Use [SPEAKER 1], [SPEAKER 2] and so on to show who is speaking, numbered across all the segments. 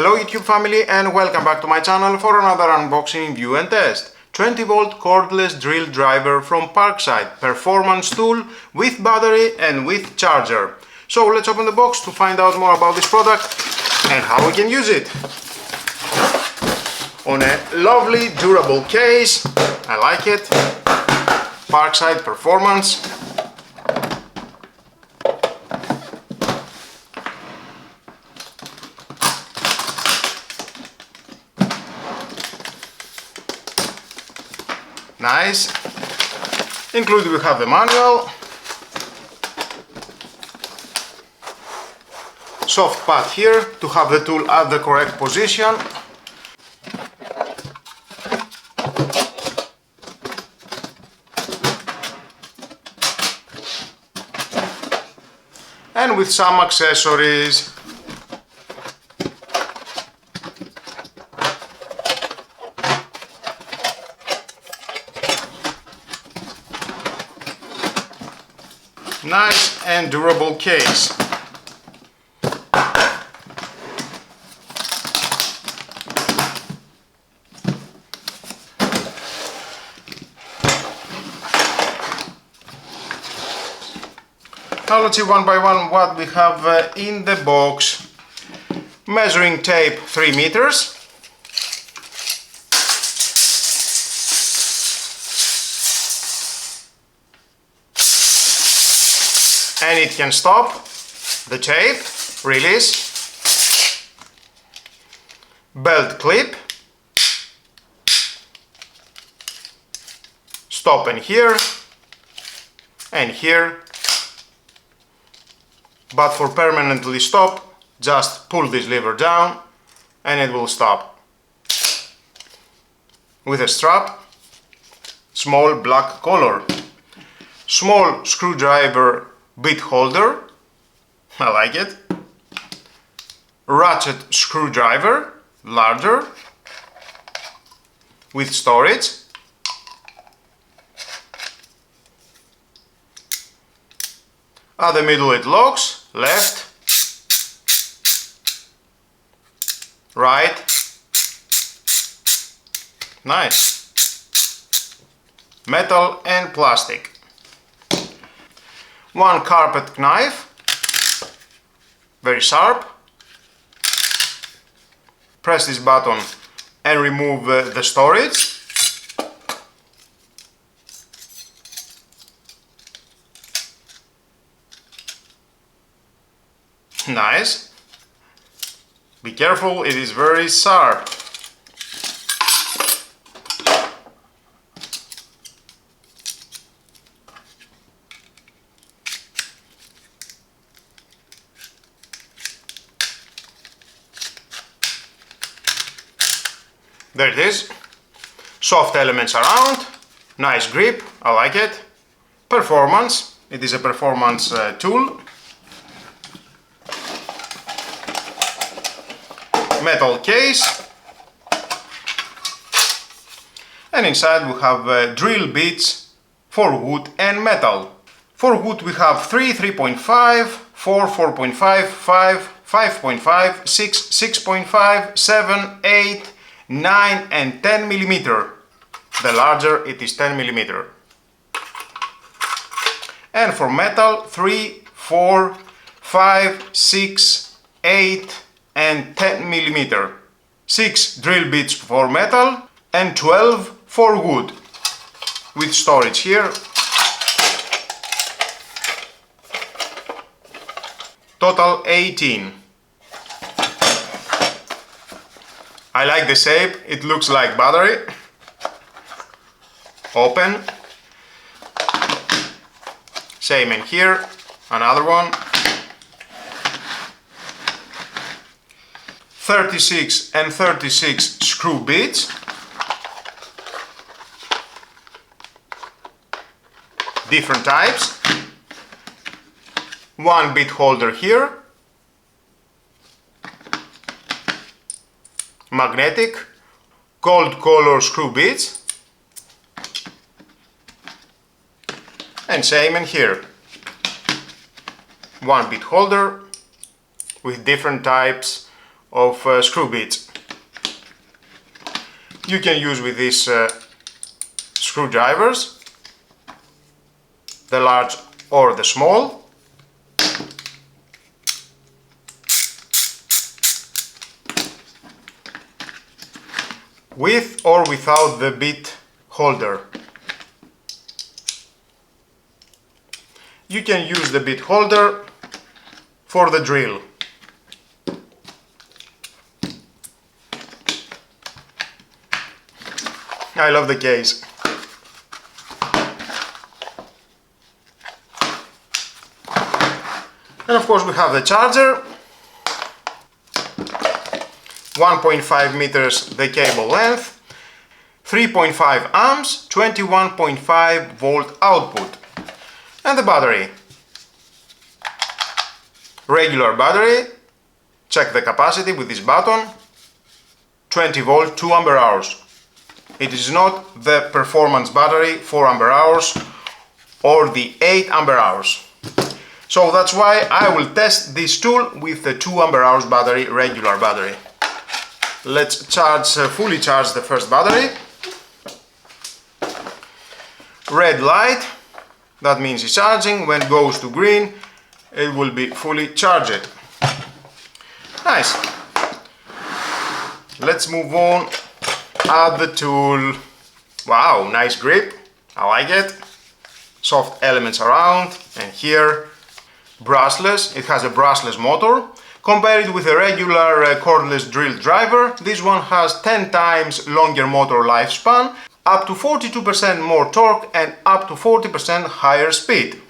[SPEAKER 1] Hello YouTube family and welcome back to my channel for another unboxing, review and test. 20V cordless drill driver from Parkside, performance tool with battery and with charger. So let's open the box to find out more about this product and how we can use it. On a lovely durable case, I like it. Parkside performance. Nice. Included we have the manual, soft pad here to have the tool at the correct position, and with some accessories. Nice and durable case. Now let's see one by one what we have in the box. Measuring tape 3 meters. And it can stop the tape, release, belt clip, stop in here and here, but for permanently stop, just pull this lever down and it will stop. With a strap, small black color, small screwdriver bit holder, I like it, ratchet screwdriver, larger, with storage, at the middle it locks, left, right, nice, metal and plastic. One carpet knife, very sharp. Press this button and remove the storage. Nice. Be careful, it is very sharp. There it is. Soft elements around, nice grip, I like it. Performance, it is a performance tool. Metal case. And inside we have drill bits for wood and metal. For wood we have 3, 3.5, 4, 4.5, 5, 5.5, 6, 6.5, 7, 8, 9 and 10 millimeter. The larger it is 10 millimeter. And for metal 3, 4, 5, 6, 8 and 10 millimeter. 6 drill bits for metal and 12 for wood. With storage here. Total 18. I like the shape, it looks like battery. Open. Same in here, another one. 36 and 36 screw bits. Different types. One bit holder here. Magnetic, gold color screw bits, and same in here. One bit holder with different types of screw bits. You can use with these screwdrivers, the large or the small. With or without the bit holder. You can use the bit holder for the drill. I love the case. And of course we have the charger. 1.5 meters the cable length, 3.5 amps, 21.5 volt output. And the battery. Regular battery, check the capacity with this button, 20 volt, 2 ampere hours. It is not the performance battery, 4 ampere hours or the 8 ampere hours. So that's why I will test this tool with the 2 ampere hours battery, regular battery. Let's fully charge the first battery. Red light, that means it's charging. When it goes to green, it will be fully charged. Nice. Let's move on. Add the tool. Wow, nice grip. I like it. Soft elements around, and here brushless. It has a brushless motor. Compare it with a regular cordless drill driver. This one has 10 times longer motor lifespan, up to 42% more torque and up to 40% higher speed.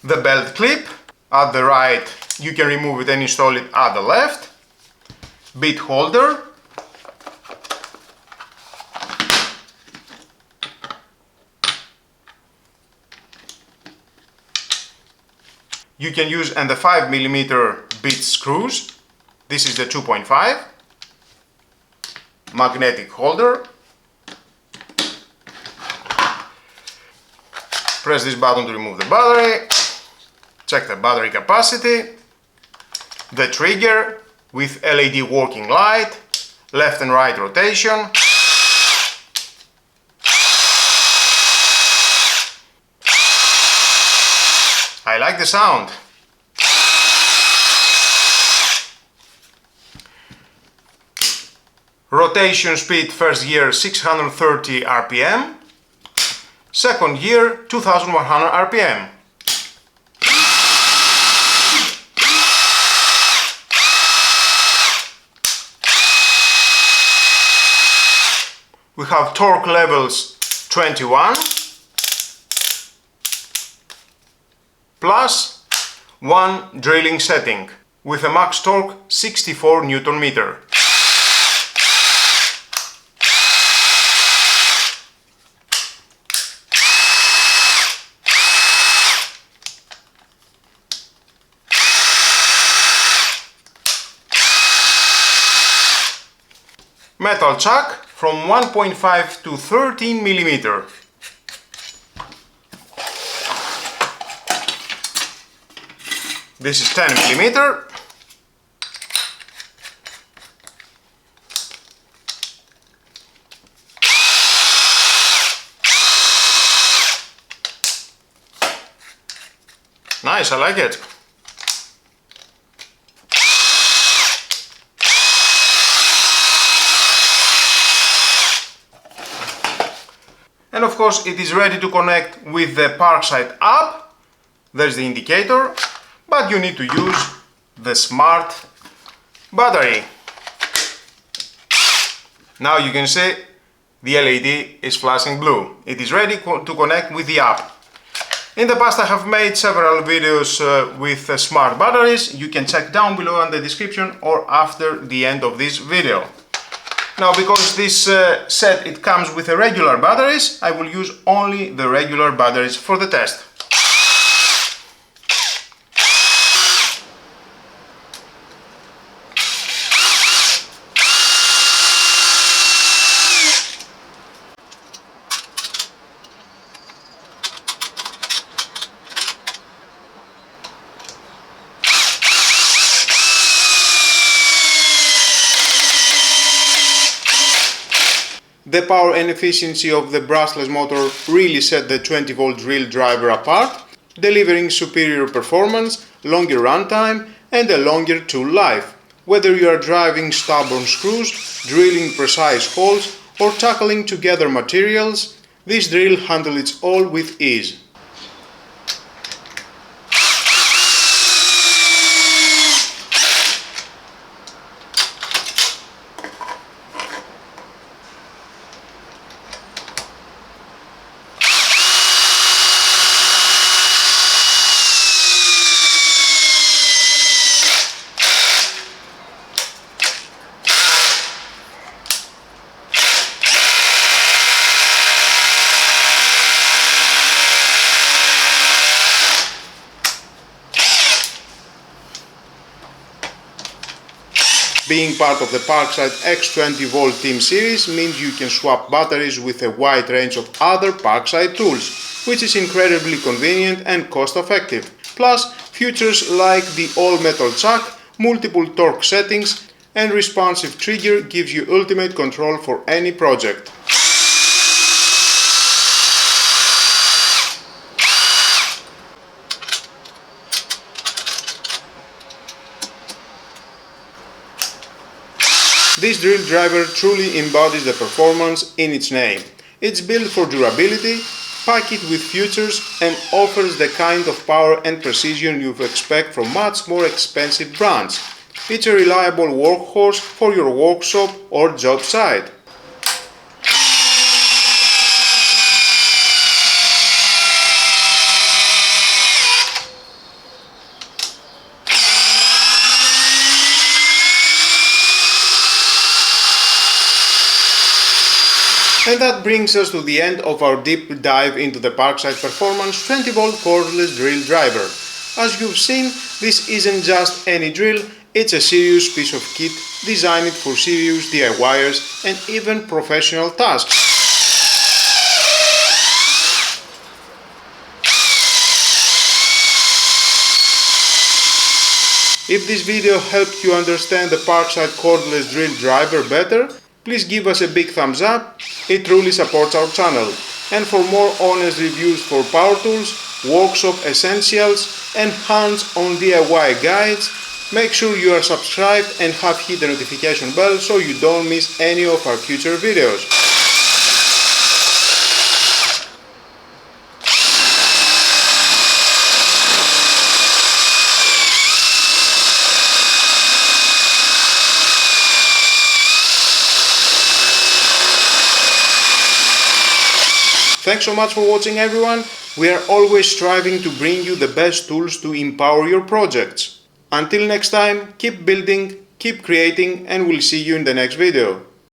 [SPEAKER 1] The belt clip at the right, you can remove it and install it at the left. Bit holder. You can use and the 5mm bit screws. This is the 2.5. Magnetic holder. Press this button to remove the battery. Check the battery capacity. The trigger with LED working light. Left and right rotation. I like the sound. Rotation speed first year 630 RPM, second year 2100 RPM. We have torque levels 21 plus 1 drilling setting with a max torque 64 Newton meter. Metal chuck from 1.5 to 13 millimeter. This is 10 millimeter. Nice, I like it. And of course it is ready to connect with the Parkside app. There's the indicator, but you need to use the smart battery. Now you can see the LED is flashing blue. It is ready to connect with the app. In the past I have made several videos with smart batteries. You can check down below in the description or after the end of this video. Now, because this set it comes with a regular batteries, I will use only the regular batteries for the test. The power and efficiency of the brushless motor really set the 20V drill driver apart, delivering superior performance, longer runtime and a longer tool life. Whether you are driving stubborn screws, drilling precise holes or tackling together materials, this drill handles it all with ease. Being part of the Parkside X20V team series means you can swap batteries with a wide range of other Parkside tools, which is incredibly convenient and cost-effective. Plus, features like the all-metal chuck, multiple torque settings and responsive trigger gives you ultimate control for any project. This drill driver truly embodies the performance in its name. It's built for durability, packed with features and offers the kind of power and precision you expect from much more expensive brands. It's a reliable workhorse for your workshop or job site. And that brings us to the end of our deep dive into the Parkside Performance 20V Cordless Drill Driver. As you've seen, this isn't just any drill, it's a serious piece of kit designed for serious DIYers and even professional tasks. If this video helped you understand the Parkside Cordless Drill Driver better, please give us a big thumbs up, it truly supports our channel. And for more honest reviews for power tools, workshop essentials and hands-on DIY guides, make sure you are subscribed and have hit the notification bell so you don't miss any of our future videos. Thanks so much for watching everyone. We are always striving to bring you the best tools to empower your projects. Until next time, keep building, keep creating, and we'll see you in the next video.